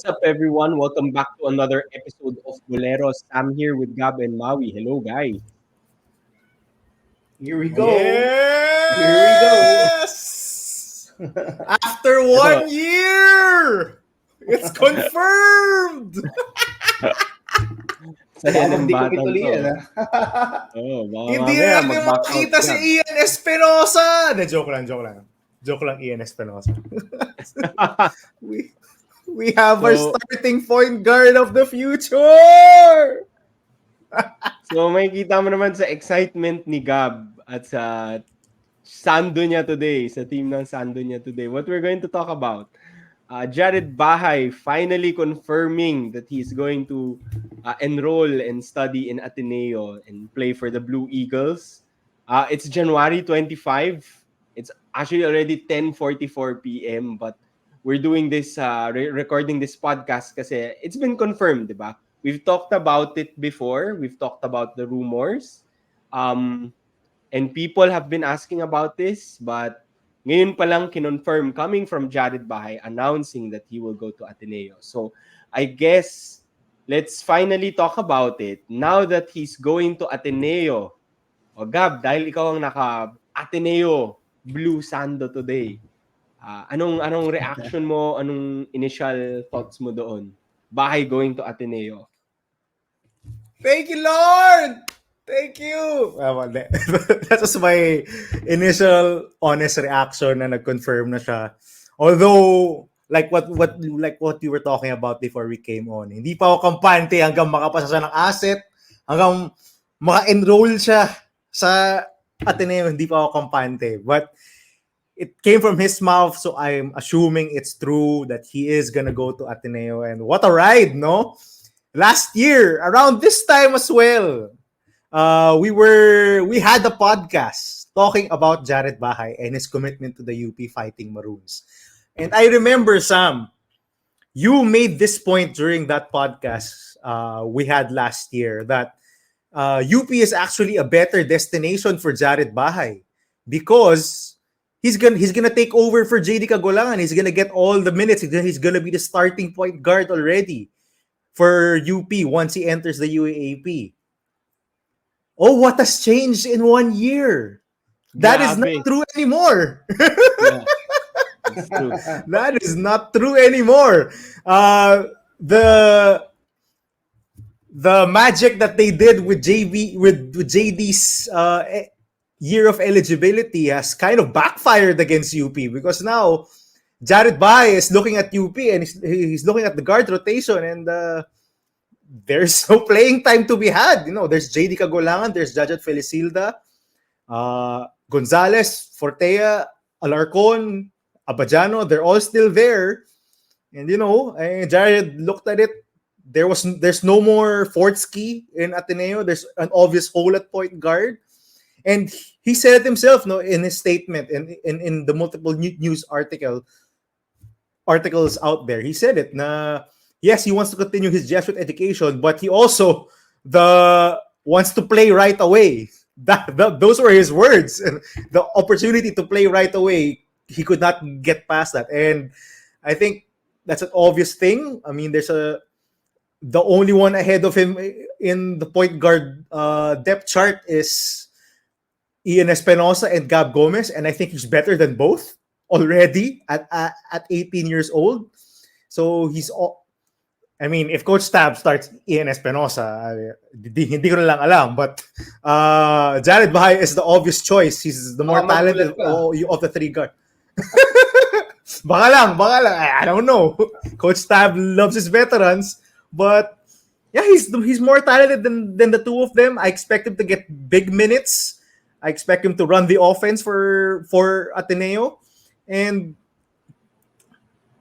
up, everyone? Welcome back to another episode of Boleros. I'm here with Gab and Maui. Hello, guys. Here we go. Here we go. Yes! After Ito, 1 year! It's confirmed! saya Baka ng magdikit batang ulit to. yan. Baka Hindi mamaya natin mag-back out makita si ka. Ian Espinosa! Joke lang. Joke lang, Ian Espinosa. We have our So, starting point guard of the future! so may kita mo naman sa excitement ni Gab at sa Sando niya today, sa team ng Sando niya today. What we're going to talk about, Jared Bahai finally confirming that he's going to enroll and study in Ateneo and play for the Blue Eagles. It's January 25. It's actually already 10:44 p.m. But we're doing this, recording this podcast kasi it's been confirmed, di ba? We've talked about it before. We've talked about the rumors. And people have been asking about this, but ngayon pa lang kinonfirm coming from Jared Bahay announcing that he will go to Ateneo. So I guess let's finally talk about it. Now that he's going to Ateneo. O Gab, dahil ikaw ang naka-Ateneo Blue Sando today, anong reaction mo? Anong initial thoughts mo doon? Bahay going to Ateneo. Thank you, Lord! Thank you! That was my initial honest reaction na nag-confirm na siya. Although, like what you were talking about before we came on, hindi pa ako kampante hanggang makapasa siya ng asset, hanggang maka-enroll siya sa Ateneo, hindi pa ako kampante. But it came from his mouth, so I'm assuming it's true that he is gonna go to Ateneo. And what a ride, no? Last year, around this time as well, we had a podcast talking about Jared Bahai and his commitment to the UP Fighting Maroons. And I remember, Sam, you made this point during that podcast we had last year that UP is actually a better destination for Jared Bahai because he's gonna take over for JD Cagolangan. He's gonna get all the minutes. He's gonna be the starting point guard already for UP once he enters the UAAP. Oh, what has changed in 1 year? That is not true anymore. Yeah, it's true. That is not true anymore. The magic that they did with JD's year of eligibility has kind of backfired against UP because now Jared Bahay is looking at UP and he's looking at the guard rotation and there's no playing time to be had. You know, there's JD Cagolangan, there's Jajat Felicilda, Gonzalez, Fortea, Alarcon, Abajano, they're all still there. And you know, Jared looked at it. There's no more Fortsky in Ateneo. There's an obvious hole at point guard. And he said it himself, no, in his statement and in the multiple news articles out there. He said it na yes, he wants to continue his Jesuit education, but he also wants to play right away. Those were his words. And the opportunity to play right away, he could not get past that. And I think that's an obvious thing. I mean, the only one ahead of him in the point guard depth chart is Ian Espinosa and Gab Gomez, and I think he's better than both already at 18 years old. So I mean, if Coach Tab starts Ian Espinosa, hindi ko na lang alam. But Jared Bahai is the obvious choice. He's the more talented of the three guards. Baka lang. I don't know. Coach Tab loves his veterans. But yeah, he's more talented than the two of them. I expect him to get big minutes. I expect him to run the offense for Ateneo. And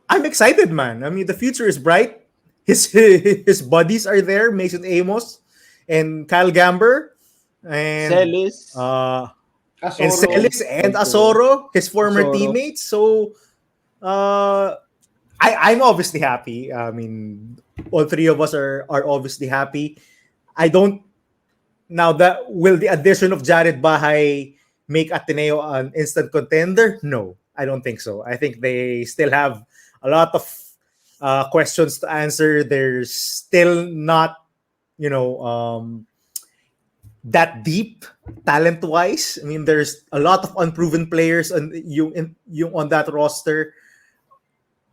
I'm excited, man. I mean, the future is bright. His buddies are there, Mason Amos and Kyle Gamber and Celis. And Celis and Asoro, his former teammates. So I'm obviously happy. I mean, all three of us are obviously happy. I don't now that will the addition of Jared Bahai make Ateneo an instant contender? No, I don't think so. I think they still have a lot of questions to answer. There's still not, you know, that deep talent-wise. I mean, there's a lot of unproven players on that roster.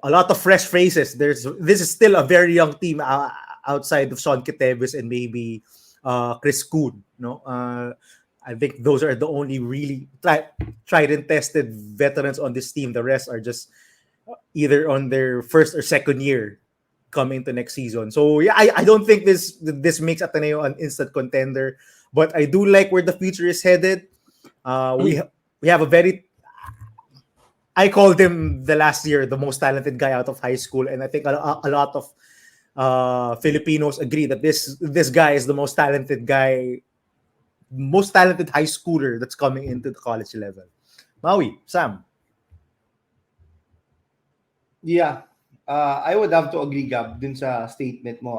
A lot of fresh faces. This is still a very young team outside of Sean Kitevis and maybe Chris Kuhn. No, I think those are the only really tried and tested veterans on this team. The rest are just either on their first or second year coming to next season. So yeah, I don't think this makes Ateneo an instant contender, but I do like where the future is headed. We have a very, I called him the last year the most talented guy out of high school, and I think a lot of Filipinos agree that this guy is the most talented high schooler that's coming into the college level. Maui, Sam. Yeah. I would have to agree, Gab, dun sa statement mo.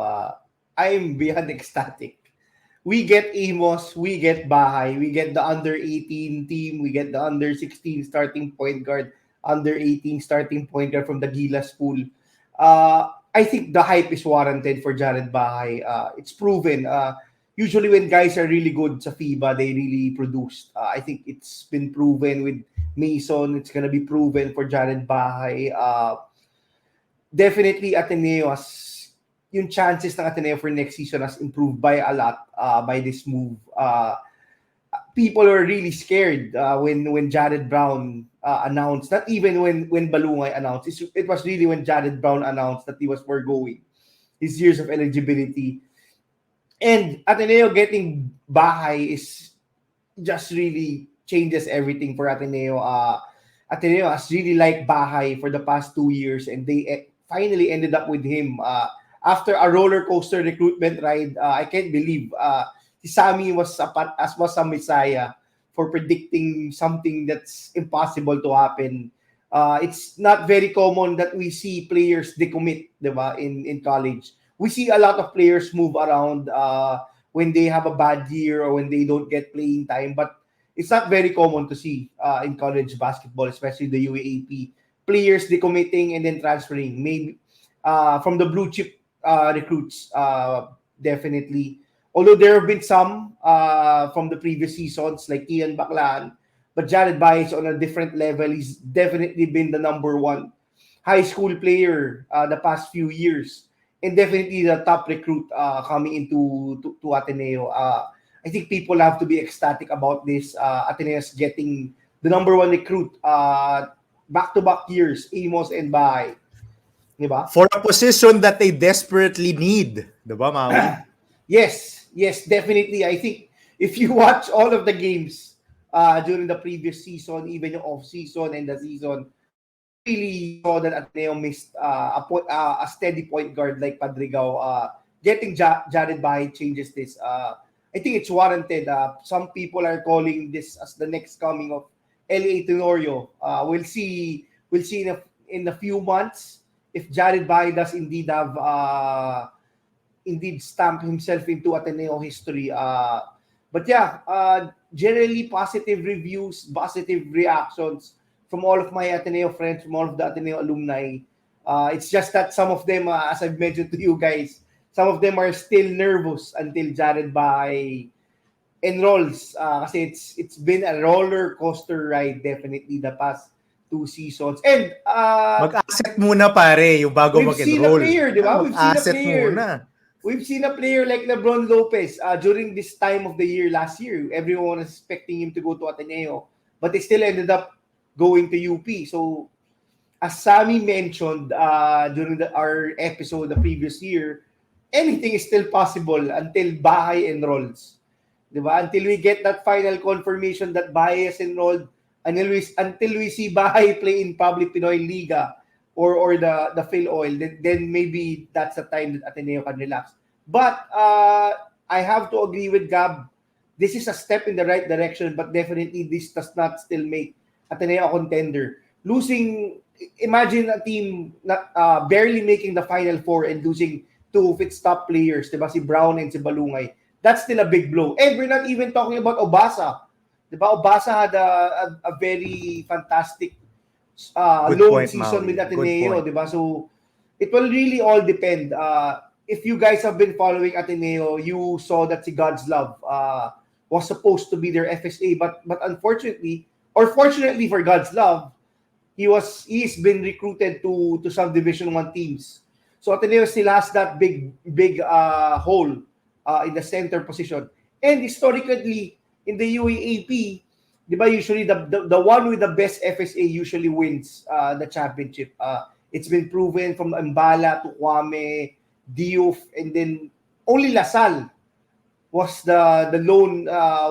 I'm beyond ecstatic. We get Amos, we get Bahay, we get the under 18 team, we get the under 16 starting point guard, under 18 starting point guard from the Gilas pool. I think the hype is warranted for Jared Bahay. It's proven. Usually when guys are really good sa FIBA, they really produced. I think it's been proven with Mason. It's gonna be proven for Jared Bahay. Definitely Ateneo yung chances ng Ateneo for next season has improved by a lot by this move. People were really scared when Jared Brown announced, not even when Balungay announced. It was really when Jared Brown announced that he was foregoing his years of eligibility. And Ateneo getting Bahay is just really changes everything for Ateneo. Ateneo has really liked Bahay for the past 2 years, and they finally ended up with him after a roller coaster recruitment ride. I can't believe si Sammy was a messiah for predicting something that's impossible to happen. It's not very common that we see players decommit, diba, in college. We see a lot of players move around when they have a bad year or when they don't get playing time, but it's not very common to see in college basketball, especially the UAE, players decommitting and then transferring. Maybe from the blue chip recruits, definitely. Although there have been some from the previous seasons, like Ian Baclan, but Jared Bahay is on a different level. He's definitely been the number one high school player the past few years, and definitely the top recruit coming into to Ateneo. I think people have to be ecstatic about this. Ateneo's getting the number one recruit back-to-back years, Amos and Bahay. Diba? For a position that they desperately need. Diba, Maui? Yes, definitely. I think if you watch all of the games during the previous season, even the off-season and the season, really saw that Ateneo missed a steady point guard like Padrigao. Getting Jared Bahay changes this. I think it's warranted. Some people are calling this as the next coming of L.A. Tenorio. We'll see in a few months if Jared Bahay does indeed have indeed stamp himself into Ateneo history. But yeah, generally positive reviews, positive reactions from all of my Ateneo friends, from all of the Ateneo alumni. It's just that some of them, as I've mentioned to you guys, some of them are still nervous until Jared Bahay enrolls. Kasi it's been a roller coaster ride definitely the past 2 seasons. And mag-asset muna pare, yung bago mag-enroll. We've seen a player, di ba? Mag-asset muna. We've seen a player like LeBron Lopez during this time of the year last year. Everyone was expecting him to go to Ateneo, but they still ended up going to UP. So, as Sammy mentioned during our episode the previous year, anything is still possible until Bahay enrolls. Diba? Until we get that final confirmation that Bahay has enrolled, until we see Bahay play in Public Pinoy Liga or the Phil Oil, then maybe that's the time that Ateneo can relax. But I have to agree with Gab. This is a step in the right direction, but definitely this does not still make Ateneo a contender. Imagine a team not barely making the Final Four and losing 2 of its top players, diba? Si Brown and si Balungay. That's still a big blow. And we're not even talking about Obasa. Diba? Obasa had a very fantastic long season with Ateneo, diba? So it will really all depend. If you guys have been following Ateneo, you saw that si God's Love was supposed to be their FSA, but unfortunately, or fortunately for God's Love, he's been recruited to some Division 1 teams. So Ateneo still has that big hole in the center position. And historically, in the UAAP, di ba, usually the one with the best FSA usually wins the championship. It's been proven from Mbala to Kwame, Diouf, and then only Lasal was the lone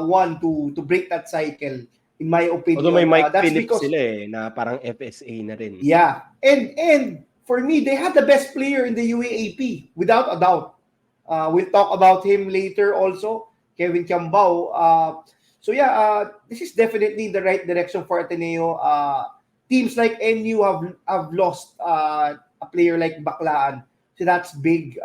one to break that cycle, in my opinion. Although may Mike That's Phillips because sila na parang FSA na rin. yeah, and for me, they had the best player in the UAAP without a doubt. We'll talk about him later also, Kevin Quiambao. So yeah, this is definitely the right direction for Ateneo. Teams like NU have lost a player like Baclaan, so that's big.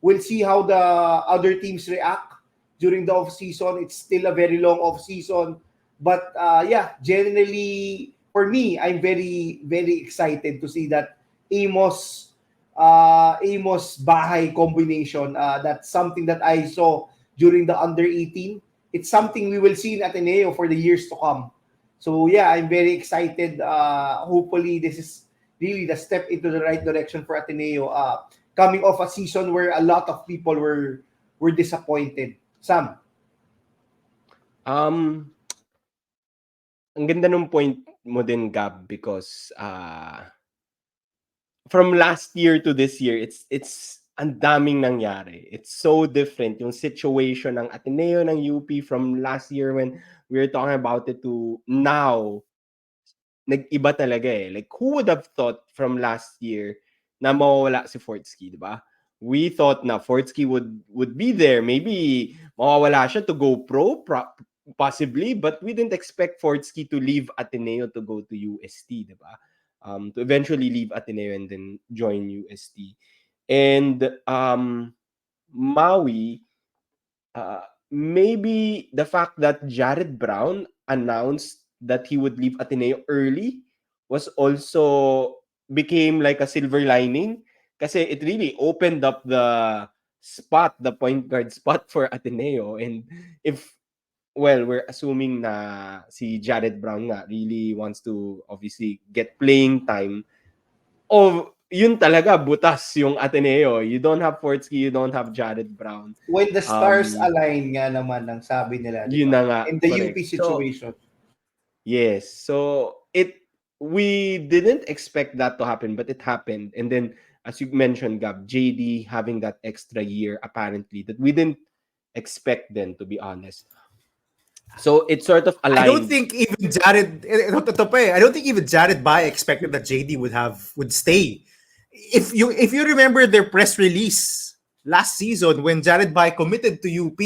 We'll see how the other teams react during the off season. It's still a very long off season, but yeah, generally for me, I'm very very excited to see that Amos Bahai combination. That's something that I saw during the under 18. It's something we will see in Ateneo for the years to come. So yeah, I'm very excited. Hopefully, this is really the step into the right direction for Ateneo. Coming off a season where a lot of people were disappointed. Sam? Ang ganda nung point mo din, Gab, because from last year to this year, it's ang daming nangyari. It's so different yung situation ng Ateneo ng UP from last year when we were talking about it to now. Nag-iba talaga eh. Like, who would have thought from last year na mawawala si Fortsky, di ba? We thought na Fortsky would be there. Maybe mawawala siya to go pro, possibly, but we didn't expect Fortsky to leave Ateneo to go to UST, di ba? To eventually leave Ateneo and then join UST. And Maui, maybe the fact that Jared Brown announced that he would leave Ateneo early was also became like a silver lining kasi it really opened up the point guard spot for Ateneo. And if, well, we're assuming na si Jared Brown nga really wants to obviously get playing time, yun talaga, butas yung Ateneo. You don't have Fortsky, you don't have Jared Brown. When the stars align nga naman ang sabi nila. Yun na nga. In the correct. UP situation. Yes. So, we didn't expect that to happen, but it happened. And then, as you mentioned, Gab, JD having that extra year, apparently, that we didn't expect then, to be honest. So, it sort of aligned. I don't think even Jared, I don't think even Jared Bahai expected that JD would stay. If you remember their press release last season when Jared Bahai committed to UP,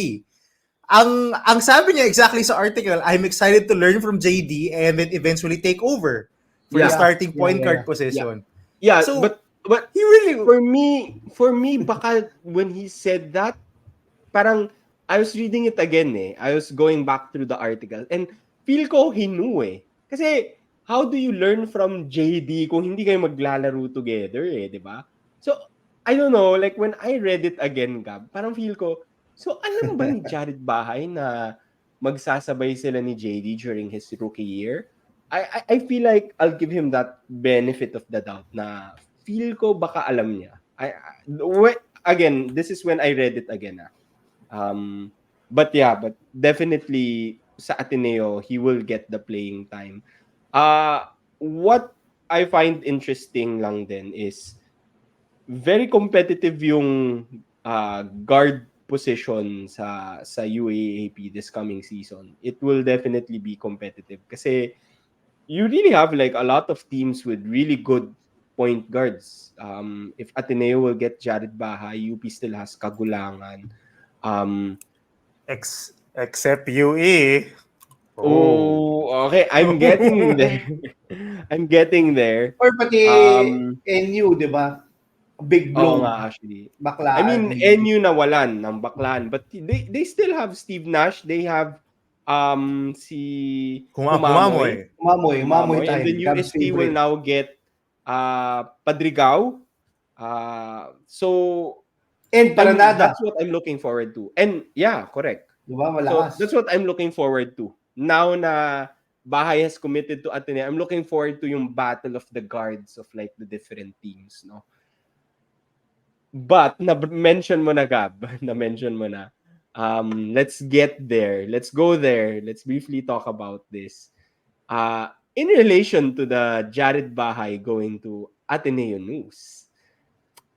ang sabi niya exactly sa article, I'm excited to learn from JD and then eventually take over for the starting point guard position. Yeah, so, but he really, for me, baka when he said that, parang I was reading it again eh. I was going back through the article and feel ko he knew eh. Kasi how do you learn from JD kung hindi kayo maglalaro together eh, di ba? So, I don't know, like when I read it again, Gab, parang feel ko, so alam ba ni Jared Bahai na magsasabay sila ni JD during his rookie year? I feel like I'll give him that benefit of the doubt na feel ko baka alam niya. Again, this is when I read it again. But definitely sa Ateneo, he will get the playing time. What I find interesting lang din is very competitive yung guard position sa UAAP this coming season. It will definitely be competitive kasi you really have like a lot of teams with really good point guards. If Ateneo will get Jared Bahai, UP still has Kagulangan. Except UE. Oh, okay. I'm getting there. I'm getting there. Or pati NU, di ba? Big blow. Oo nga, actually. Baklaan. I mean, NU nawalan ng Baklaan. But they still have Steve Nash. They have si Kumamoy. Mamoy And then UST will now get Padrigao. So And Paranada. that's what I'm looking forward to. And yeah, correct. Diba? So Malakas. that's what I'm looking forward to. Now na Bahay has committed to Ateneo, I'm looking forward to yung battle of the guards of like the different teams, no? But na-mention mo na, Gab. Na-mention mo na. Let's get there. Let's go there. Let's briefly talk about this. In relation to the Jared Bahay going to Ateneo News,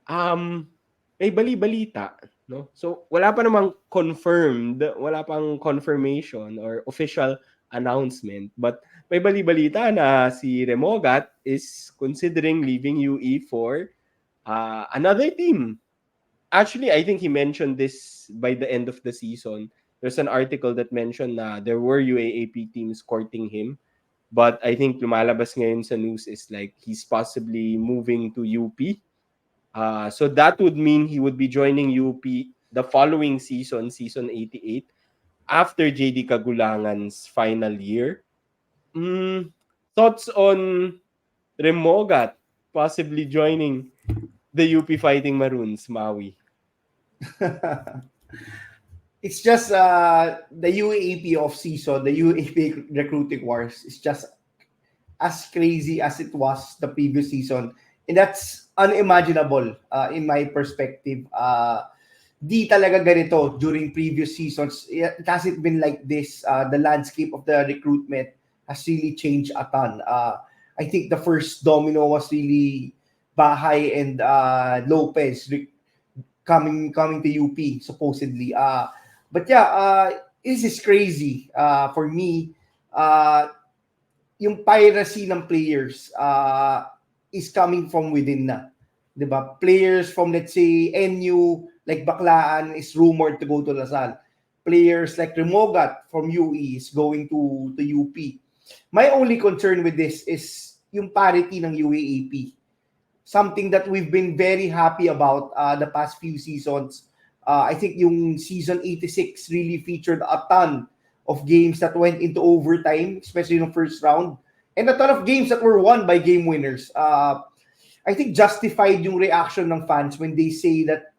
may bali-balita, no? So, wala pa namang confirmed, wala pang confirmation or official announcement, but may bali-balita na si Remogat is considering leaving UE for another team. Actually, I think he mentioned this by the end of the season. There's an article that mentioned na there were UAAP teams courting him. But I think lumalabas ngayon sa news is like he's possibly moving to UP. So that would mean he would be joining UP the following season, season 88, after JD Kagulangan's final year. Thoughts on Remogat possibly joining the UP Fighting Maroons, Maui? It's just the UAAP off season, the UAAP recruiting wars is just as crazy as it was the previous season, and that's unimaginable in my perspective. Di talaga ganito during previous seasons. It hasn't been like this. The landscape of the recruitment has really changed a ton. I think the first domino was really Bahai and Lopez coming to UP supposedly. But yeah, this is crazy for me. Yung piracy ng players is coming from within na. 'Di ba? Players from, let's say, NU, like Baclaan, is rumored to go to Lasal. Players like Remogat from UE is going to UP. My only concern with this is yung parity ng UAAP. Something that we've been very happy about the past few seasons. I think yung season 86 really featured a ton of games that went into overtime, especially in the first round, and a ton of games that were won by game winners. I think justified yung reaction ng fans when they say that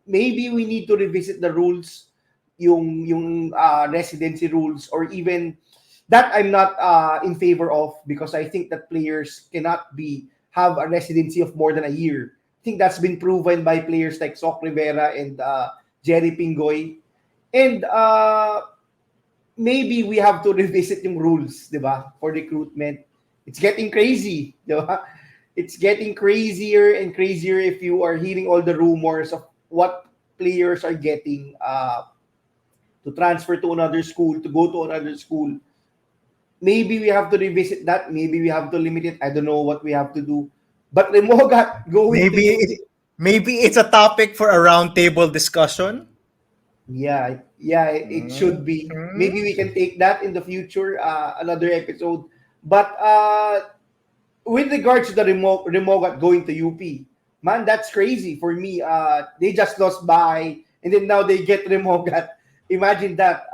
maybe we need to revisit the rules, yung residency rules, or even that I'm not in favor of, because I think that players cannot have a residency of more than a year. I think that's been proven by players like Soc Rivera and Jerry Pingoy. And maybe we have to revisit yung rules, di ba, for recruitment. It's getting crazy, di ba? It's getting crazier and crazier if you are hearing all the rumors of what players are getting to transfer to another school, to go to another school. Maybe we have to revisit that. Maybe we have to limit it. I don't know what we have to do. But Remogat going maybe it's a topic for a roundtable discussion. Yeah, it should be. Maybe we can take that in the future, another episode. But with regards to the Remogat going to UP, man, that's crazy for me. They just lost by, and then now they get Remogat. Imagine that.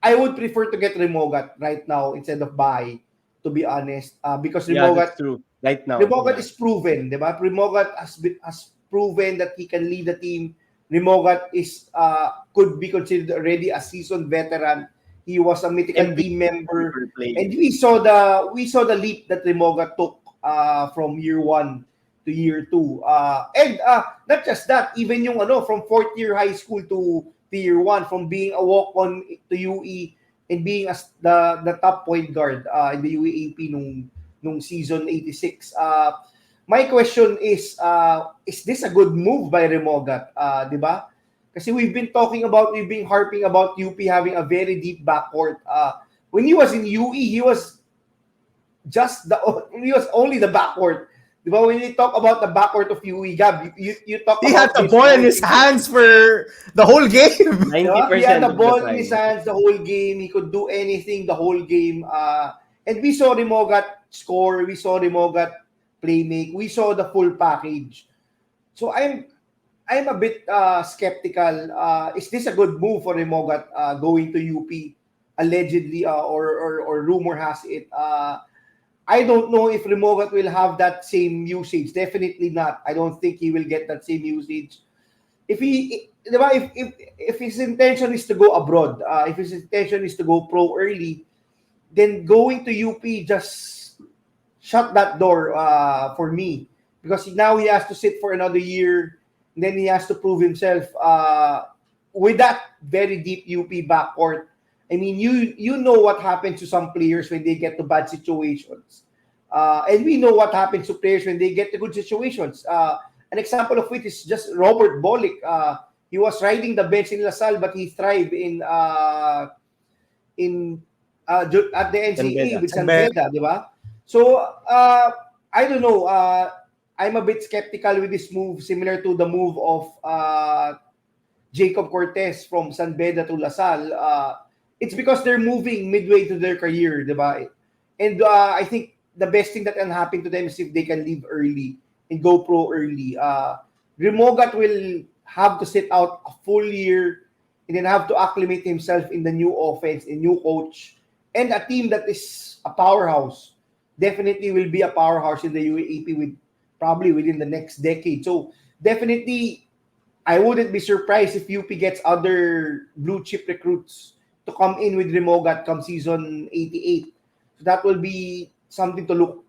I would prefer to get Remogat right now instead of Bahai, to be honest. Because Remogat, that's true. Right now, Remogat is proven, di ba? Remogat has proven that he can lead the team. Remogat is could be considered already a seasoned veteran. He was a mythical team member, and we saw the leap that Remogat took from year 1 to year 2. And not just that, even yung from fourth year high school to year 1, from being a walk-on to UE and being as the top point guard in the UAAP nung season 86. My question is this a good move by Remogat? Di ba? Kasi we've been harping about UP having a very deep backcourt. When he was in UE, he was only the backcourt. Diba? When you talk about the backcourt of UE, Gab, you talk He about had the ball in his hands for the whole game. 90% he had the of ball the in his time. hands the whole game. He could do anything the whole game. And we saw Remogat score. We saw Remogat play make. We saw the full package. So I'm a bit skeptical. Is this a good move for Remogat going to UP? Allegedly, or rumor has it. I don't know if Remogat will have that same usage. Definitely not. I don't think he will get that same usage. If he, diba, if his intention is to go abroad, if his intention is to go pro early, then going to UP just shut that door for me, because now he has to sit for another year, and then he has to prove himself with that very deep UP backcourt. I mean, you know what happens to some players when they get to bad situations, and we know what happens to players when they get to good situations. An example of which is just Robert Bolick. He was riding the bench in LaSalle, but he thrived in at the NCAA with San Beda, di ba? So, I don't know. I'm a bit skeptical with this move, similar to the move of Jacob Cortez from San Beda to LaSalle. It's because they're moving midway to their career, di ba? And I think the best thing that can happen to them is if they can leave early and go pro early. Remogat will have to sit out a full year and then have to acclimate himself in the new offense, a new coach, and a team that is a powerhouse. Definitely will be a powerhouse in the UAP with probably within the next decade. So definitely, I wouldn't be surprised if UP gets other blue chip recruits to come in with Remogat come season 88. So that will be something to look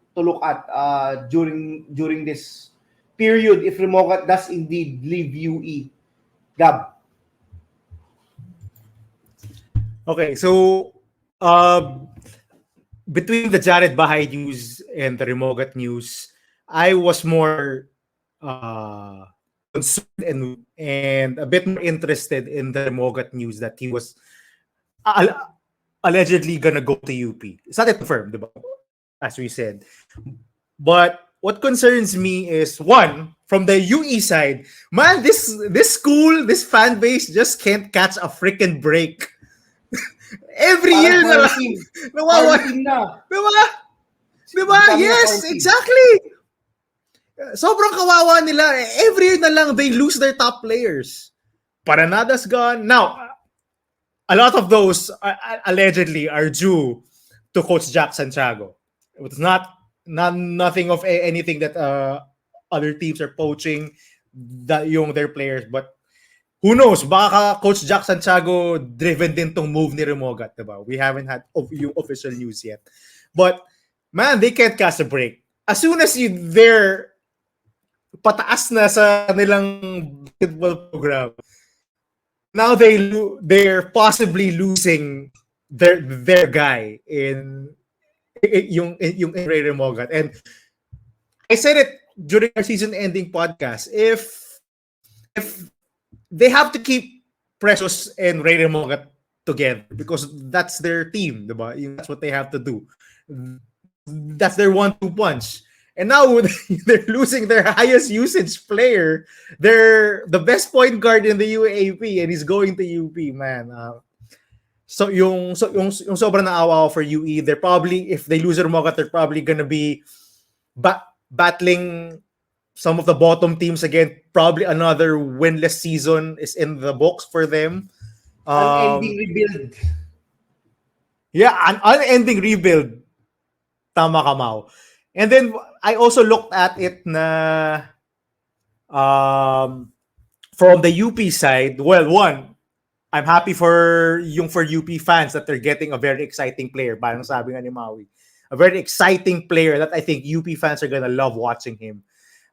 at during this period if Remogat does indeed leave UE. Gab. Okay, so between the Jared Bahai news and the Remogat news, I was more concerned and a bit more interested in the Remogat news that he was allegedly gonna go to UP. It's not confirmed, diba? As we said. But what concerns me is, one, from the UE side, man, this school, this fan base just can't catch a freaking break. Every year na lang. Diba? Diba? Yes, exactly. Sobrang kawawa nila. Every year na lang, they lose their top players. Paranada's gone. Now, a lot of those allegedly are due to Coach Jack Santiago. It's nothing of anything that other teams are poaching their players, but who knows? Baka Coach Jack Santiago driven din tong move ni Remogat, diba? We haven't had yung official news yet. But man, they can't catch a break. As soon as they're pataas na sa nilang basketball program, now they're possibly losing their guy in yung Rey Remogat. And I said it during our season-ending podcast. If they have to keep Precious and Rey Remogat together because that's their team, diba? That's what they have to do. That's their 1-2 punch. And now they're losing their highest usage player. They're the best point guard in the UAP, and he's going to UP, man. So yung sobrang naawa for UE, they're probably, if they lose Remogat, they're probably gonna be battling some of the bottom teams again. Probably another winless season is in the books for them. Unending rebuild. Yeah, an unending rebuild. Tama ka, Mau. And then I also looked at it na from the UP side. Well, one, I'm happy for UP fans that they're getting a very exciting player. Parang sabi nga ni Maui. A very exciting player that I think UP fans are gonna love watching him.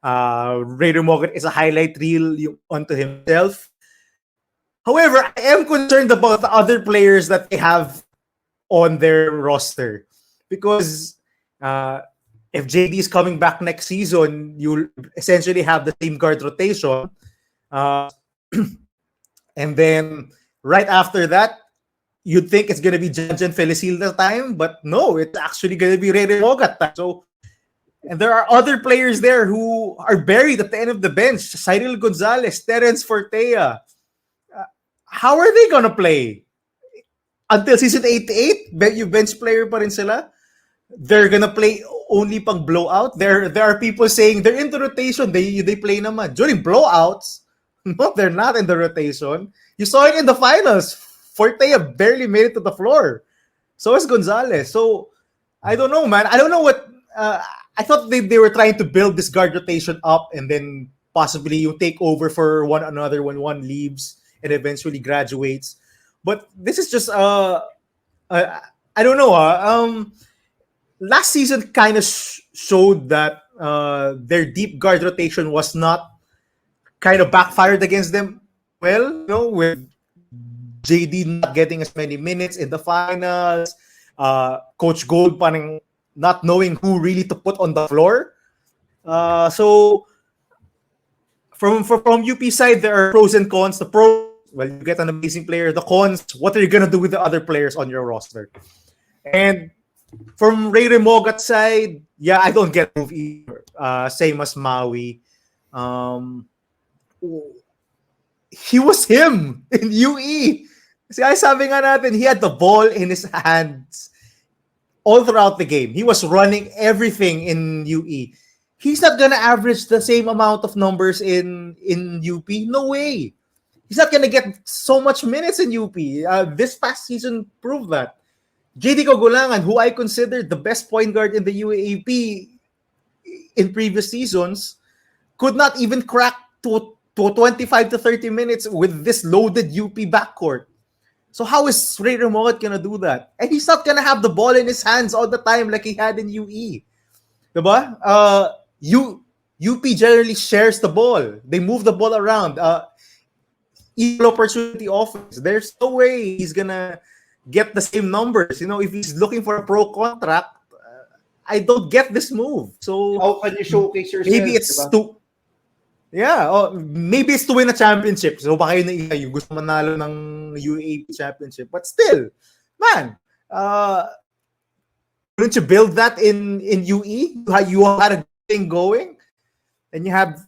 Rey Remogat is a highlight reel onto himself. However, I am concerned about the other players that they have on their roster. Because if JD is coming back next season, you'll essentially have the same guard rotation. And then right after that, you'd think it's going to be Janjan Felicilda time, but no, it's actually going to be Rey Remogat time. So, and there are other players there who are buried at the end of the bench. Cyril Gonzalez, Terence Fortea. How are they going to play? Until season 88, yung bench player pa rin sila. They're going to play only pang blowout. There are people saying they're in the rotation. They play naman. During blowouts, no, they're not in the rotation. You saw it in the finals. Fortea barely made it to the floor. So is Gonzalez. So I don't know, man. I don't know what. I thought they were trying to build this guard rotation up and then possibly you take over for one another when one leaves and eventually graduates. But this is just I don't know. Last season kind of showed that their deep guard rotation was not kind of backfired against them. Well, with JD not getting as many minutes in the finals, Coach Gold parang not knowing who really to put on the floor. So from UP side, there are pros and cons. The pros, well, you get an amazing player. The cons, what are you gonna do with the other players on your roster? And from Rey Remogat side, yeah, I don't get move either. Same as Maui. He was him in UE. Kasi ay sabi nga natin, he had the ball in his hands all throughout the game. He was running everything in UE. He's not gonna average the same amount of numbers in UP. No way. He's not gonna get so much minutes in UP. This past season proved that. JD Cogulangan, who I considered the best point guard in the UAAP in previous seasons, could not even crack to 25 to 30 minutes with this loaded UP backcourt. So how is Rey Remogat gonna do that? And he's not gonna have the ball in his hands all the time like he had in UE. Diba? UP generally shares the ball. They move the ball around. Equal opportunity offense. There's no way he's gonna get the same numbers. If he's looking for a pro contract, I don't get this move. So how can you showcase yourself? Maybe it's maybe it's to win a championship. So baka yun na yung gusto manalo ng UAP championship. But still, man, couldn't you build that in UE? You had a thing going, and you have.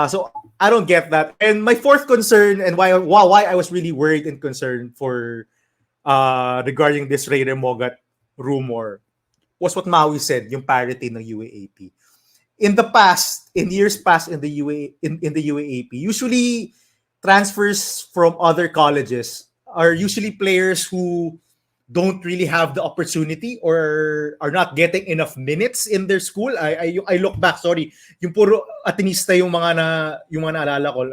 So I don't get that. And my fourth concern, and why I was really worried and concerned for regarding this Rey Remogat rumor, was what Maui said, yung parity ng UAAP. In years past in the UAAP, usually transfers from other colleges are usually players who don't really have the opportunity or are not getting enough minutes in their school. I look back, sorry, yung puro Atenista yung mga naalala ko.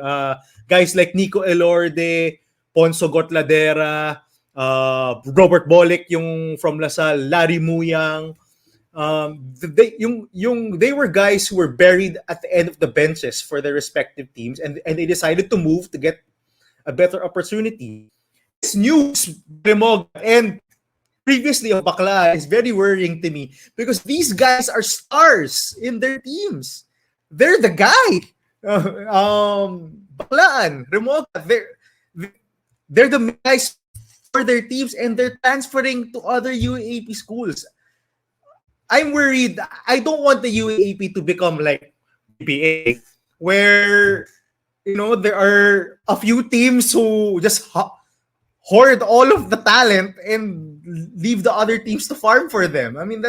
Guys like Nico Elorde, Ponso Gotladera, Robert Bolick yung from LaSalle, Larry Muyang. They were guys who were buried at the end of the benches for their respective teams, and they decided to move to get a better opportunity. This news, Remog, and previously of Bakla is very worrying to me because these guys are stars in their teams. They're the guy. Baklaan, Remog, they're the guys for their teams, and they're transferring to other UAP schools. I'm worried. I don't want the UAP to become like BPA, where there are a few teams who just hoard all of the talent and leave the other teams to farm for them. I mean,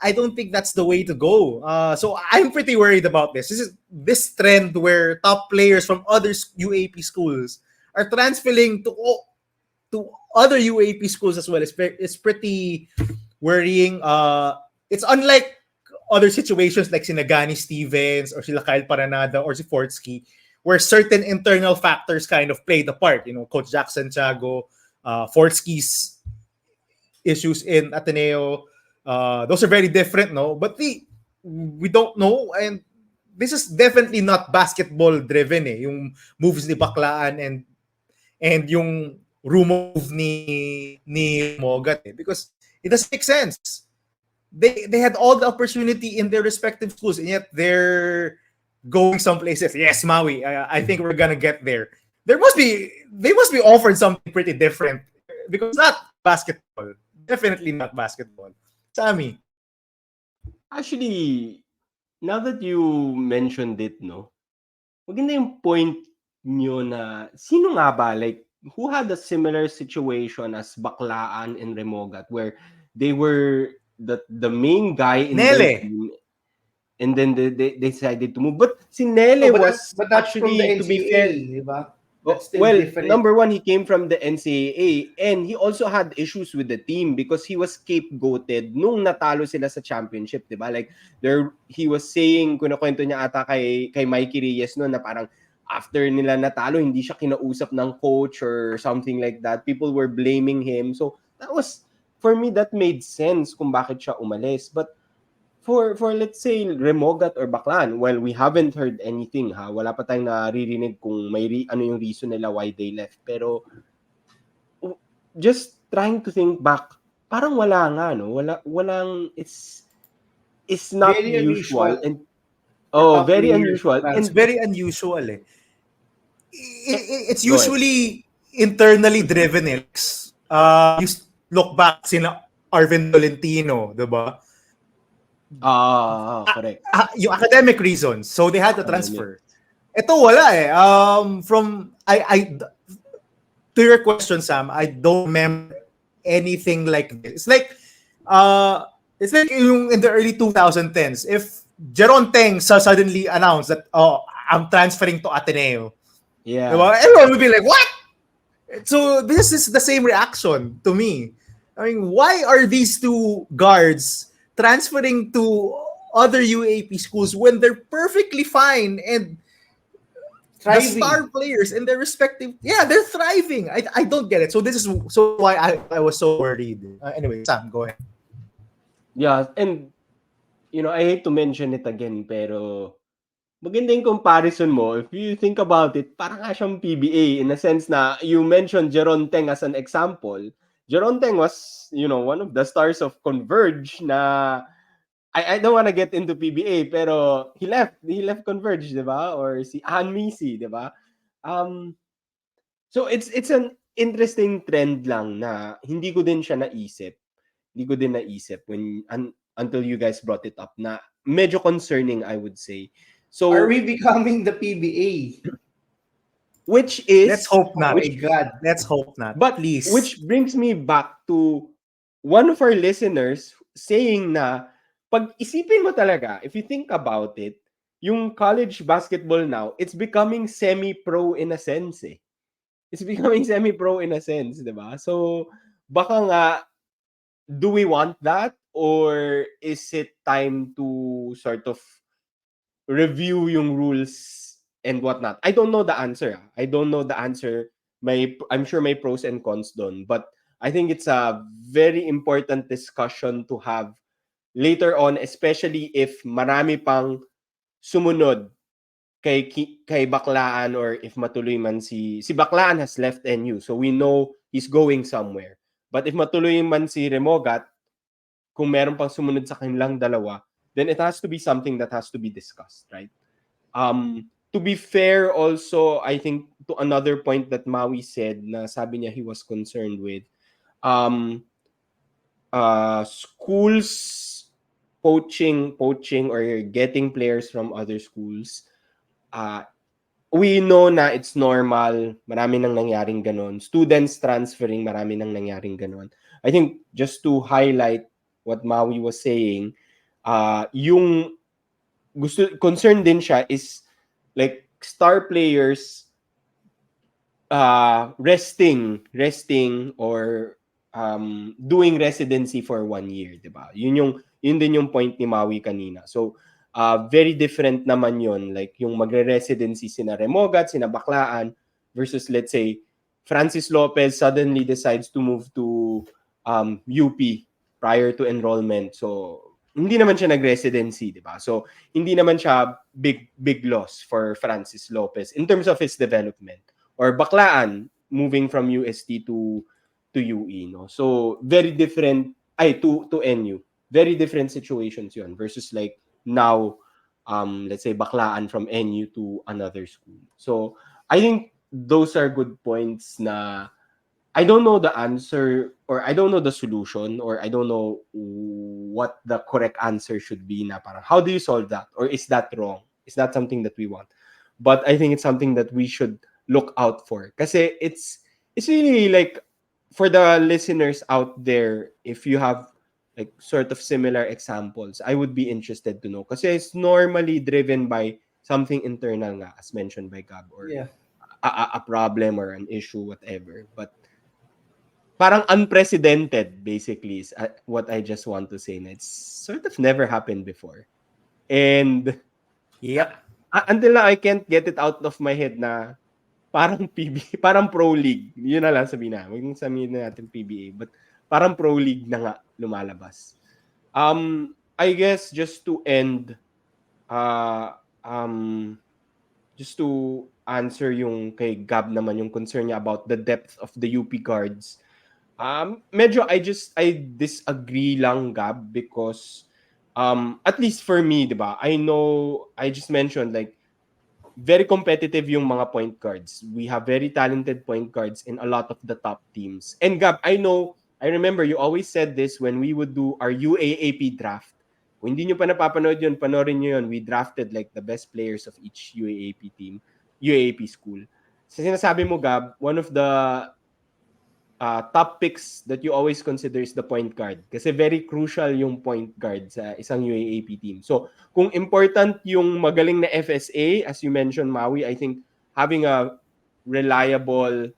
I don't think that's the way to go. So I'm pretty worried about this. This trend where top players from other UAP schools are transferring to other UAP schools as well. It's pretty worrying. It's unlike other situations like si Nagani Stevens or si Kyle Paranada or si Fortsky, where certain internal factors kind of played a part. Coach Jackson Thiago, Fortsky's issues in Ateneo, those are very different, no? But we don't know, and this is definitely not basketball driven. Yung moves ni Baklaan and yung rumor move ni Mogat, because it doesn't make sense. They had all the opportunity in their respective schools, and yet they're going some places. Yes, Maui, I think we're gonna get there. They must be offered something pretty different, because not basketball. Definitely not basketball. Sammy. Actually, now that you mentioned it, no, maganda yung point nyo na sino nga ba, like, who had a similar situation as Baklaan and Remogat, where they were the main guy in their team, and then they decided to move. But si Nele was but that's actually, from the to be fair, NCAA, diba? That's still Well, different. number one, he came from the NCAA and he also had issues with the team because he was scapegoated nung natalo sila sa championship, di ba? Like, he was saying, kinukwento niya ata kay Mikey Reyes no, na parang after nila natalo, hindi siya kinausap ng coach or something like that. People were blaming him. So, for me, that made sense kung bakit siya umalis. But for let's say Remogat or Baklan, well, we haven't heard anything ha. Wala pa tayong naririnig kung ano yung reason nila why they left. Pero just trying to think back, parang wala nga no. Walang it's not Very usual unusual and for top very players to unusual. It's And transfer. very unusual. It's go ahead. usually internally driven. You look back sina Arvin Tolentino, diba? Correct. Yung academic reasons. So they had to Academic. transfer. Ito wala eh. To your question, Sam, I don't remember anything like this. It's like in the early 2010s, if Jeron Teng suddenly announced that, I'm transferring to Ateneo. Yeah. Diba? Everyone would be like, what? So this is the same reaction to me. I mean, why are these two guards transferring to other UAP schools when they're perfectly fine and the star players in their respective, they're thriving. I don't get it. So this is why I was so worried. Anyway, Sam, go ahead. Yeah, and I hate to mention it again, pero maganda yung comparison mo. If you think about it, parang nga siyang PBA in a sense na you mentioned Jeron Teng as an example. Jeron Teng was, one of the stars of Converge na I don't want to get into PBA, pero he left Converge, 'di ba? Or si Han Misi, 'di ba? So it's an interesting trend lang na hindi ko din naisip until you guys brought it up na medyo concerning, I would say. So are we becoming the PBA? Which is, let's hope not. Oh my God. Let's hope not. But please. Which brings me back to one of our listeners saying na pag isipin mo talaga, if you think about it, yung college basketball now, it's becoming semi-pro in a sense eh. It's becoming semi-pro in a sense, di ba? So, baka nga, do we want that? Or is it time to sort of review yung rules and whatnot? I don't know the answer. I'm sure may pros and cons doon. But I think it's a very important discussion to have later on, especially if marami pang sumunod kay Baklaan, or if matuloy man si Baklaan has left NU. So we know he's going somewhere. But if matuloy man si Remogat, kung meron pang sumunod sa kanilang dalawa, then it has to be something that has to be discussed, right? To be fair also, I think to another point that Maui said na sabi niya he was concerned with, schools poaching or getting players from other schools, we know na it's normal, marami nang nangyaring ganon. Students transferring, marami nang nangyaring ganon. I think just to highlight what Maui was saying, yung concern din siya is like star players resting or doing residency for 1 year, 'di ba? Yun din yung point ni Maui kanina. So very different naman yon, like yung magre-residency sina Remogat, sina Baklaan versus let's say Francis Lopez suddenly decides to move to UP prior to enrollment. So hindi naman siya nag-residency, 'di ba? So hindi naman siya big loss for Francis Lopez in terms of his development. Or Baklaan moving from UST to UE, no? So very different to NU. Very different situations yun versus like now, let's say Baklaan from NU to another school. So I think those are good points na I don't know the answer, or I don't know the solution, or I don't know what the correct answer should be na parang how do you solve that, or is that wrong? Is that something that we want? But I think it's something that we should look out for. Kasi it's really like for the listeners out there, if you have like sort of similar examples, I would be interested to know. Kasi it's normally driven by something internal nga, as mentioned by Gab, or a problem or an issue, whatever. But parang unprecedented, basically, is what I just want to say. Na it's sort of never happened before. And Yep. until now, I can't get it out of my head na parang parang Pro League. Yun na lang sabihin na. Huwag nang sabihin na natin PBA. But parang Pro League na nga lumalabas. I guess just to end, uh, um, just to answer yung kay Gab naman, yung concern niya about the depth of the UP guards. Medyo I disagree lang, Gab, because at least for me, 'di ba? I know I just mentioned like very competitive yung mga point guards. We have very talented point guards in a lot of the top teams. And Gab, I remember you always said this when we would do our UAAP draft. Kung hindi nyo pa napapanood yun, panoorin nyo yun. We drafted like the best players of each UAAP team, UAAP school. Sa sinasabi mo, Gab, one of the top picks that you always consider is the point guard. Kasi very crucial yung point guard sa isang UAAP team. So, kung important yung magaling na FSA, as you mentioned, Maui, I think having a reliable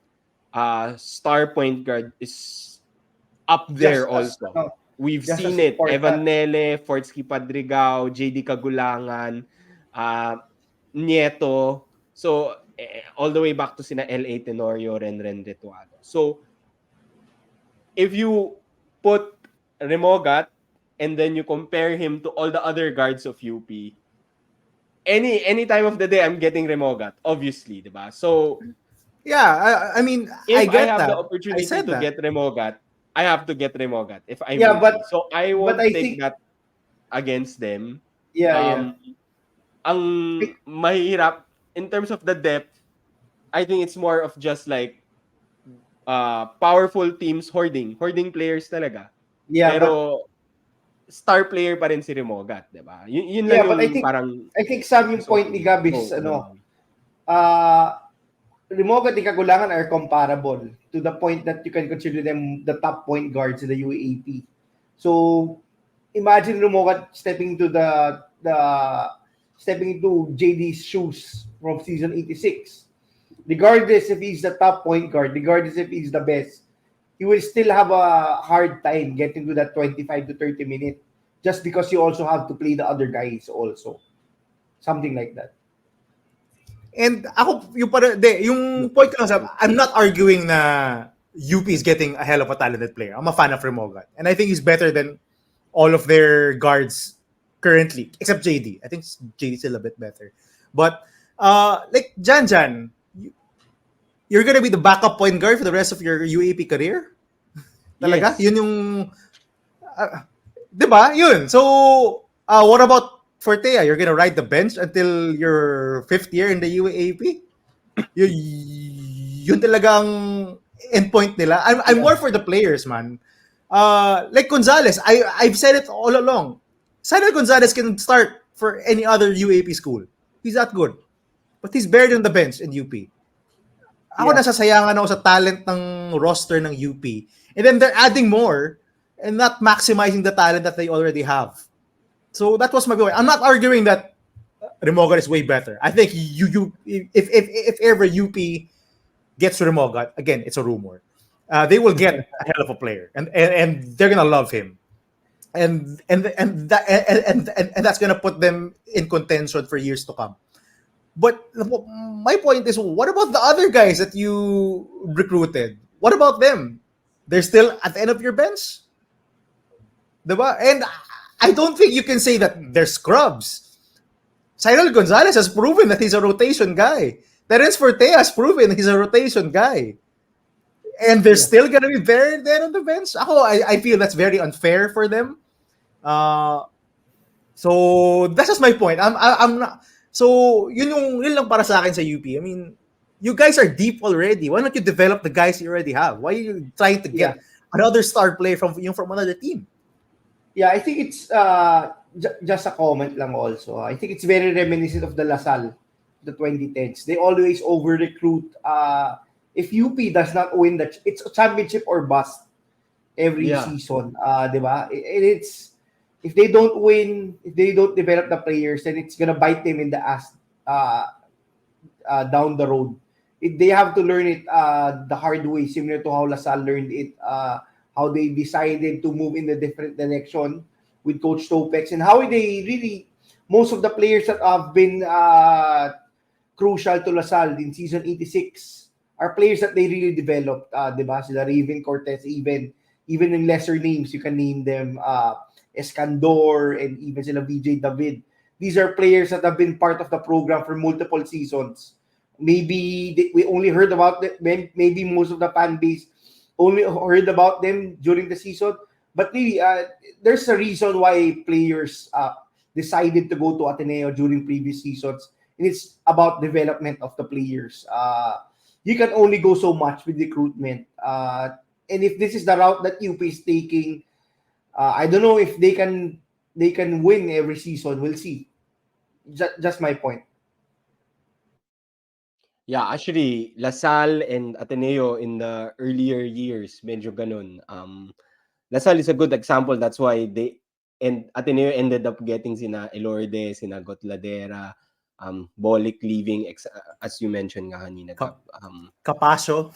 star point guard is up there also. We've seen it. Evan Nele, Fortsky Padrigao, JD Kagulangan, Nieto. So, all the way back to sina L.A. Tenorio, Renren Retuado. So, if you put Remogat and then you compare him to all the other guards of UP, any time of the day, I'm getting Remogat, obviously, diba? So, yeah, I mean, if I get have that. the opportunity to get Remogat, I have to get Remogat. If I'm UP. So, I won't take that against them. Ang mahirap, in terms of the depth, I think it's more of just like powerful teams hoarding players talaga. Pero star player pa rin si Remogat, 'di ba? Yun lang yung parang I think Sam, yung point ni Gab is Remogat and Kagulangan are comparable to the point that you can consider them the top point guards in the UAP. So imagine Remogat stepping into JD's shoes from season 86. Regardless if he's the top point guard, regardless if he's the best, he will still have a hard time getting to that 25 to 30 minute just because you also have to play the other guys also. Something like that. And ako, yung point ko lang sa, I'm not arguing na UP is getting a hell of a talented player. I'm a fan of Remogat. And I think he's better than all of their guards currently, except JD. I think JD is still a bit better. But, like, Jan, you're gonna be the backup point guard for the rest of your UAP career? Talaga? Yes. Yun yung... diba? Yun. So, what about Fortea? You're gonna ride the bench until your 5th year in the UAP? Yun talagang endpoint nila. I'm more for the players, man. Like Gonzalez, I've said it all along. Cyril Gonzalez can start for any other UAP school. He's that good. But he's buried on the bench in UP. Ako nasasayangan ako sa talent ng roster ng UP. And then they're adding more and not maximizing the talent that they already have. So that was my point. I'm not arguing that Remogat is way better. I think if ever UP gets Remogat, again, it's a rumor. They will get a hell of a player, and they're gonna love him, and that's gonna put them in contention for years to come. But my point is, what about the other guys that you recruited? What about them? They're still at the end of your bench, diba? And I don't think you can say that they're scrubs. Cyril Gonzalez has proven that he's a rotation guy. Terence Fortea has proven he's a rotation guy. And they're still gonna be there on the bench. I feel that's very unfair for them. So that's just my point. I'm not. So yun lang para sa akin sa UP. I mean, you guys are deep already. Why don't you develop the guys you already have? Why are you trying to get another star player from another team? Yeah, I think it's just a comment lang also. I think it's very reminiscent of the LaSalle, the 2010s. They always over-recruit. If UP does not win it's a championship or bust every season. Diba? It's if they don't win, if they don't develop the players, then it's gonna bite them in the ass down the road. they have to learn it the hard way, similar to how LaSalle learned it, how they decided to move in a different direction with Coach Topex, and how they really, most of the players that have been crucial to LaSalle in season 86 are players that they really developed, diba? Sila Raven Cortez, even in lesser names, you can name them, Escandor, and even sila VJ David. These are players that have been part of the program for multiple seasons. Maybe we only heard about them, maybe most of the fan base only heard about them during the season, but really, there's a reason why players decided to go to Ateneo during previous seasons, and it's about development of the players. You can only go so much with recruitment, and if this is the route that UP is taking, I don't know if they can win every season. We'll see. Just my point. Yeah, actually, LaSalle and Ateneo in the earlier years, medyo ganun. LaSalle is a good example. That's why Ateneo ended up getting sina Elorde, sina Gotladera, Bolick leaving, as you mentioned nga kanina. Capasio.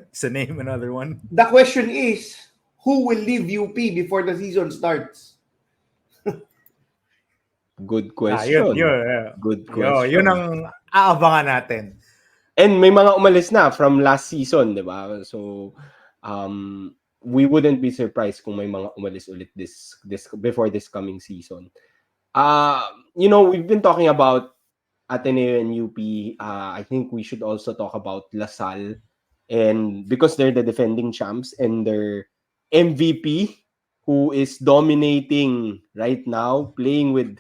It's a name, another one. The question is, who will leave UP before the season starts? Good question. Good question. Yun ang aabangan natin. And may mga umalis na from last season, di ba? So, we wouldn't be surprised kung may mga umalis ulit this before this coming season. We've been talking about Ateneo and UP. I think we should also talk about LaSalle, and because they're the defending champs and their MVP who is dominating right now, playing with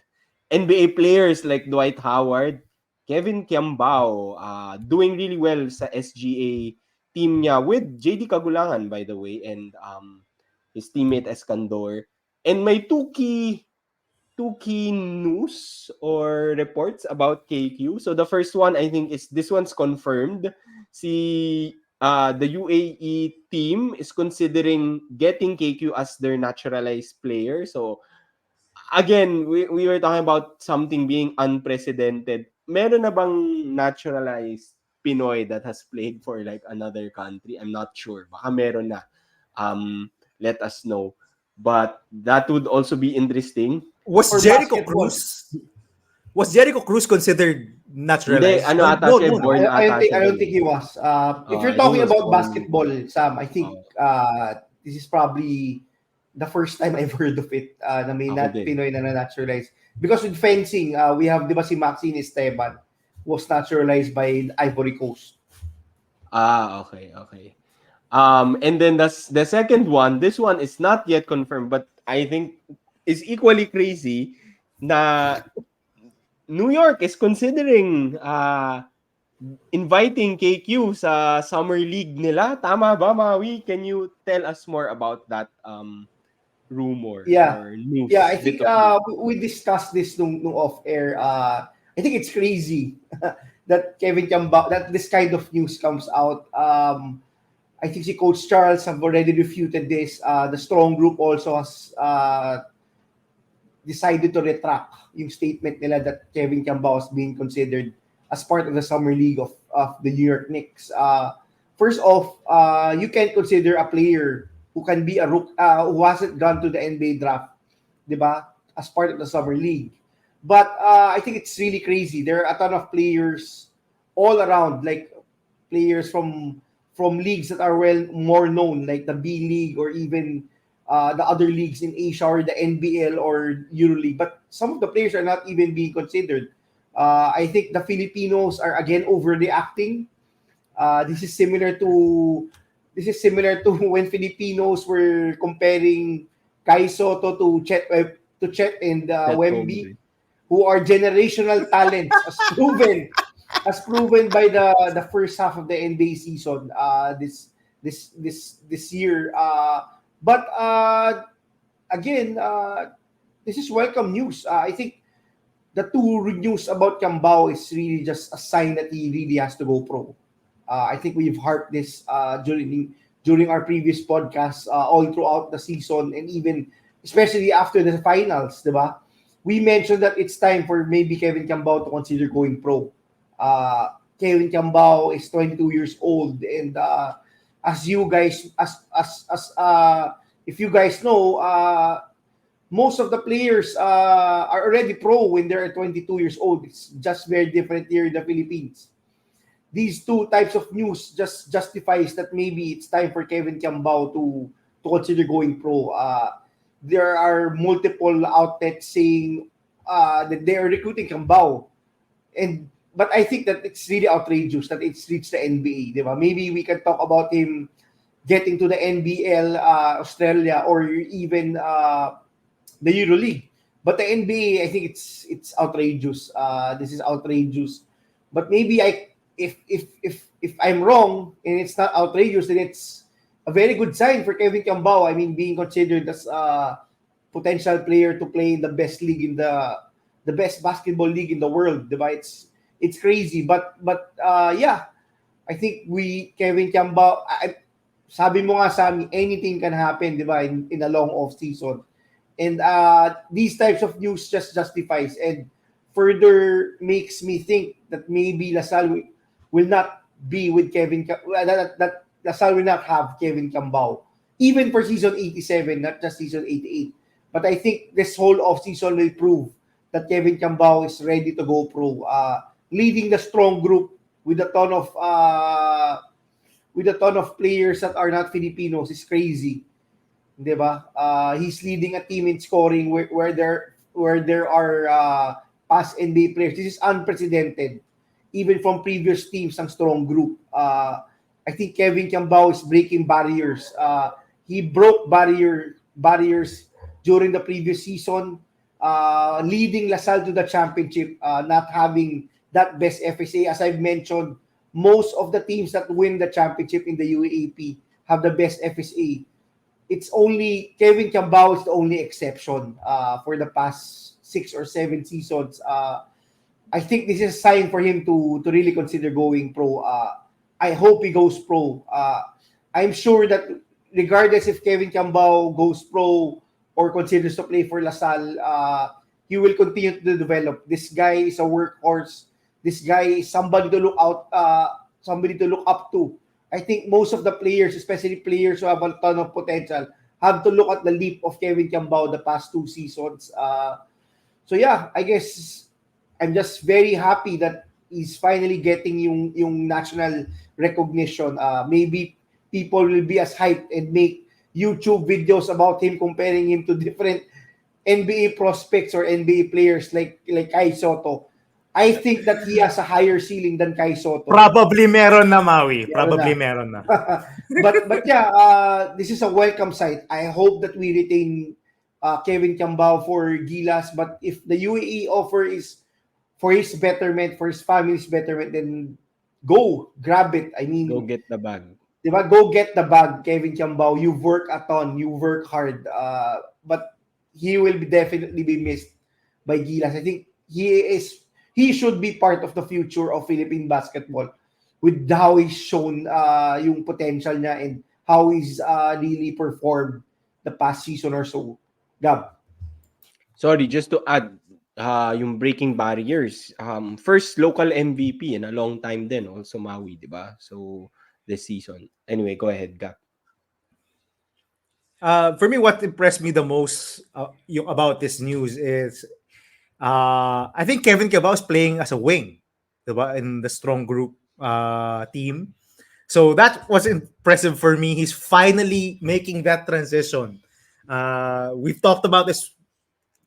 NBA players like Dwight Howard, Kevin Quiambao, doing really well sa SGA team niya with JD Kagulangan, by the way, and his teammate Escandor. And may two key news or reports about KQ. So the first one, I think, is this one's confirmed. The UAE team is considering getting KQ as their naturalized player. So again, we were talking about something being unprecedented. Meron na bang naturalized Pinoy that has played for like another country? I'm not sure. Baka meron na. Let us know. But that would also be interesting. Was Jericho Cruz considered naturalized? Hindi, born I don't think he was. If you're talking about basketball, Sam, I think this is probably the first time I've heard of it na may Pinoy na naturalized. Because with fencing, we have, di ba, si Maxine Esteban was naturalized by Ivory Coast. Okay. And then the second one, this one is not yet confirmed, but I think is equally crazy na New York is considering inviting KQ sa summer league nila. Tama ba, Maui? Can you tell us more about that rumor or news? Yeah, I think we discussed this nung off air. I think it's crazy that Kevin Quiambao, that this kind of news comes out. I think si Coach Charles have already refuted this. The strong group also has decided to retract yung statement nila that Kevin Quiambao is being considered as part of the summer league of the New York Knicks. First off, you can consider a player who can be who hasn't gone to the NBA draft, diba, as part of the summer league. But I think it's really crazy. There are a ton of players all around, like players from leagues that are more known, like the B League or even the other leagues in Asia or the NBL or EuroLeague. But some of the players are not even being considered. I think the Filipinos are again overreacting. This is similar to when Filipinos were comparing Kai Soto to Chet and Wemby, who are generational talents as proven by the first half of the NBA season this year. But again, this is welcome news. I think the two news about Quiambao is really just a sign that he really has to go pro. I think we've harped this during our previous podcasts all throughout the season, and even especially after the finals, diba? We mentioned that it's time for maybe Kevin Quiambao to consider going pro. Kevin Quiambao is 22 years old, and as you guys, if you guys know, most of the players are already pro when they're 22 years old. It's just very different here in the Philippines. These two types of news just justifies that maybe it's time for Kevin Quiambao to consider going pro. There are multiple outlets saying that they are recruiting Quiambao, and but I think that it's really outrageous that it's reached the NBA. Diba? Maybe we can talk about him getting to the NBL, Australia, or even the EuroLeague. But the NBA, I think it's outrageous. This is outrageous. But maybe if I'm wrong and it's not outrageous, then it's a very good sign for Kevin Quiambao. I mean, being considered as a potential player to play in the best league in the best basketball league in the world. Diba? It's crazy. But yeah, I think Kevin Quiambao, sabi mo nga Sammy, anything can happen, diba, in a long off season. And these types of news just justifies and further makes me think that maybe LaSalle will not be with that LaSalle will not have Kevin Quiambao, even for season 87, not just season 88. But I think this whole off season will prove that Kevin Quiambao is ready to go pro, leading the strong group with a ton of players that are not Filipinos is crazy. Diba? He's leading a team in scoring where there are past NBA players. This is unprecedented. Even from previous teams, ang strong group. I think Kevin Quiambao is breaking barriers. He broke barriers during the previous season, leading LaSalle to the championship, not having that best FSA. As I've mentioned, most of the teams that win the championship in the UAAP have the best FSA. It's only Kevin Quiambao is the only exception for the past 6 or 7 seasons. I think this is a sign for him to really consider going pro. I hope he goes pro. I'm sure that regardless if Kevin Quiambao goes pro or considers to play for LaSalle, he will continue to develop. This guy is a workhorse. This guy is somebody to look up to. I think most of the players, especially players who have a ton of potential, have to look at the leap of Kevin Quiambao the past 2 seasons. So yeah, I guess I'm just very happy that he's finally getting yung national recognition. Maybe people will be as hyped and make YouTube videos about him, comparing him to different NBA prospects or NBA players like Kai Soto. I think that he has a higher ceiling than Kai Soto. Probably meron na, Maui. Probably meron na. but yeah, this is a welcome sight. I hope that we retain Kevin Quiambao for Gilas. But if the UAE offer is for his betterment, for his family's betterment, then go grab it. I mean, go get the bag. Diba? Go get the bag, Kevin Quiambao. You work a ton, you work hard, but he will definitely be missed by Gilas. I think he should be part of the future of Philippine basketball with how he's shown yung potential niya and how he's really performed the past season or so. Gab. Sorry, just to add, yung breaking barriers. First local MVP in a long time din, also Maui, diba? So, this season. Anyway, go ahead, Gab. For me, what impressed me the most about this news is I think Kevin Quiambao is playing as a wing, diba, in the strong group team. So that was impressive for me. He's finally making that transition. We've talked about this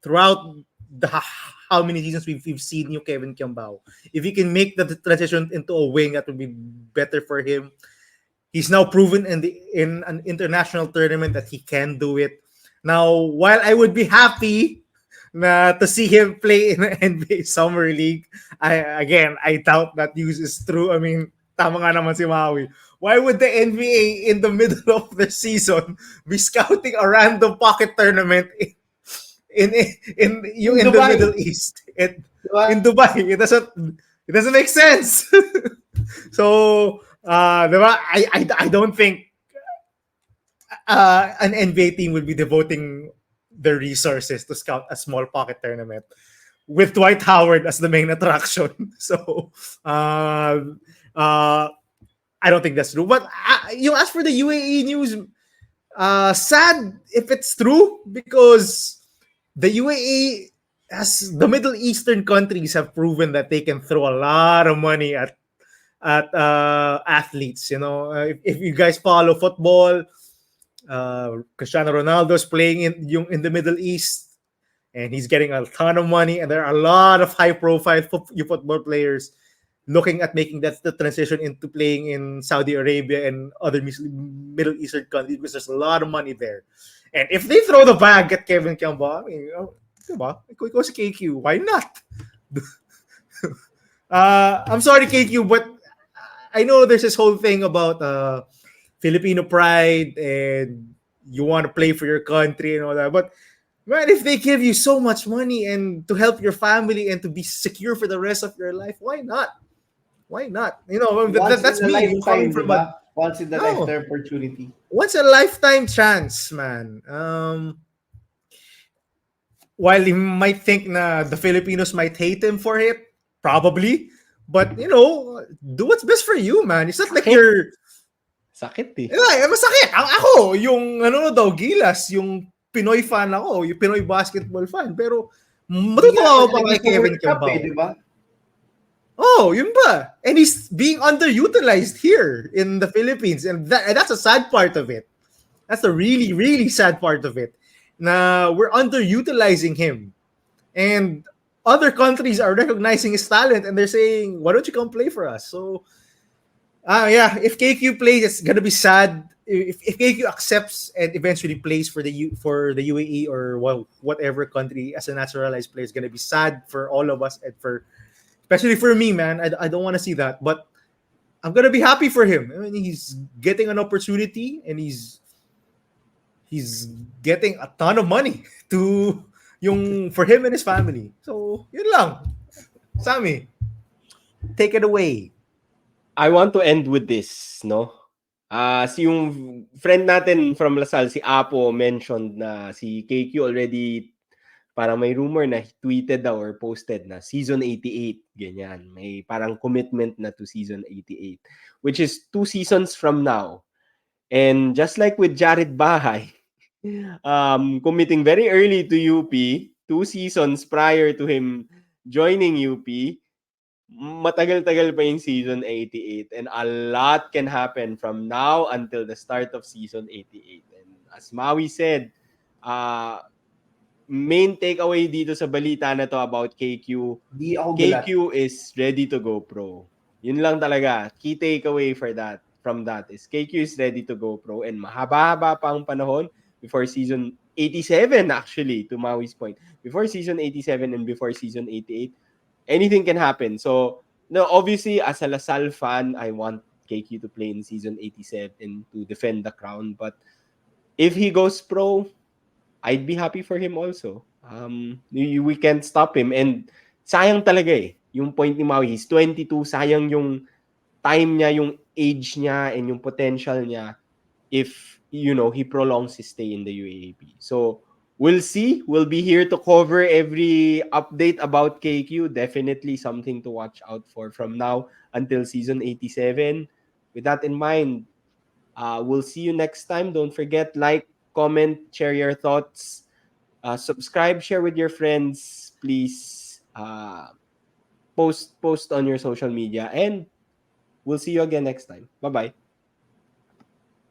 throughout how many seasons we've seen Kevin Quiambao. If he can make the transition into a wing, that would be better for him. He's now proven in an international tournament that he can do it. Now, while I would be happy to see him play in the NBA Summer League, I doubt that news is true. I mean, tama nga naman si Maui. Why would the NBA in the middle of the season be scouting a random pocket tournament in the Middle East in Dubai? It doesn't make sense. So diba? I don't think an NBA team will be devoting their resources to scout a small pocket tournament. with Dwight Howard as the main attraction. So, I don't think that's true. But as for the UAE news, sad if it's true because the UAE has the Middle Eastern countries have proven that they can throw a lot of money at athletes. If you guys follow football, Cristiano Ronaldo's playing in the Middle East, and he's getting a ton of money. And there are a lot of high-profile football players looking at making the transition into playing in Saudi Arabia and other Middle Eastern countries because there's a lot of money there. And if they throw the bag at Kevin Quiambao, I mean, diba? Ikaw si KQ, why not? I'm sorry, KQ, but I know there's this whole thing about Filipino pride and you want to play for your country and all that. But man, if they give you so much money and to help your family and to be secure for the rest of your life, why not? Why not? That's in a me lifetime, coming from diba? Once in a No. lifetime opportunity. Once a lifetime chance, man. While he might think na the Filipinos might hate him for it, probably. But, do what's best for you, man. It's not like Sakit. you're... Sakit eh. Masakit. Ako, yung Gilas, yung Pinoy fan ako, yung Pinoy basketball fan. Pero, matutuwa ako pa kay Kevin Quiambao. Diba? Oh, yun ba? And he's being underutilized here in the Philippines. And that's a sad part of it. That's a really, really sad part of it. Na we're underutilizing him. And other countries are recognizing his talent and they're saying, why don't you come play for us? So, if KQ plays, it's gonna be sad. If KQ accepts and eventually plays for the UAE or whatever country as a naturalized player, it's gonna be sad for all of us and especially for me, man. I don't want to see that, but I'm gonna be happy for him. I mean, he's getting an opportunity and he's getting a ton of money for him and his family. So, yun lang. Sammy, take it away. I want to end with this, no? Si yung friend natin from Lasal, si Apo, mentioned na si KQ already, parang may rumor na tweeted daw or posted na season 88, ganyan. May parang commitment na to season 88, which is 2 seasons from now. And just like with Jared Bahay, committing very early to UP, 2 seasons prior to him joining UP, matagal-tagal pa yung season 88 and a lot can happen from now until the start of season 88. And as Maui said, main takeaway dito sa balita na to about KQ, KQ is ready to go pro. Yun lang talaga. Key takeaway from that is KQ is ready to go pro and mahaba-haba pa ang panahon before season 87 actually, to Maui's point. Before season 87 and before season 88, anything can happen. So, no, obviously, as a Lasal fan, I want KQ to play in season 87 to defend the crown. But if he goes pro, I'd be happy for him also. We can't stop him. And sayang talaga eh. Yung point ni Maui, he's 22. Sayang yung time niya, yung age niya, and yung potential niya if, he prolongs his stay in the UAAP. So, we'll see. We'll be here to cover every update about KQ. Definitely something to watch out for from now until season 87. With that in mind, we'll see you next time. Don't forget, like, comment, share your thoughts, subscribe, share with your friends. Please post on your social media, and we'll see you again next time. Bye-bye.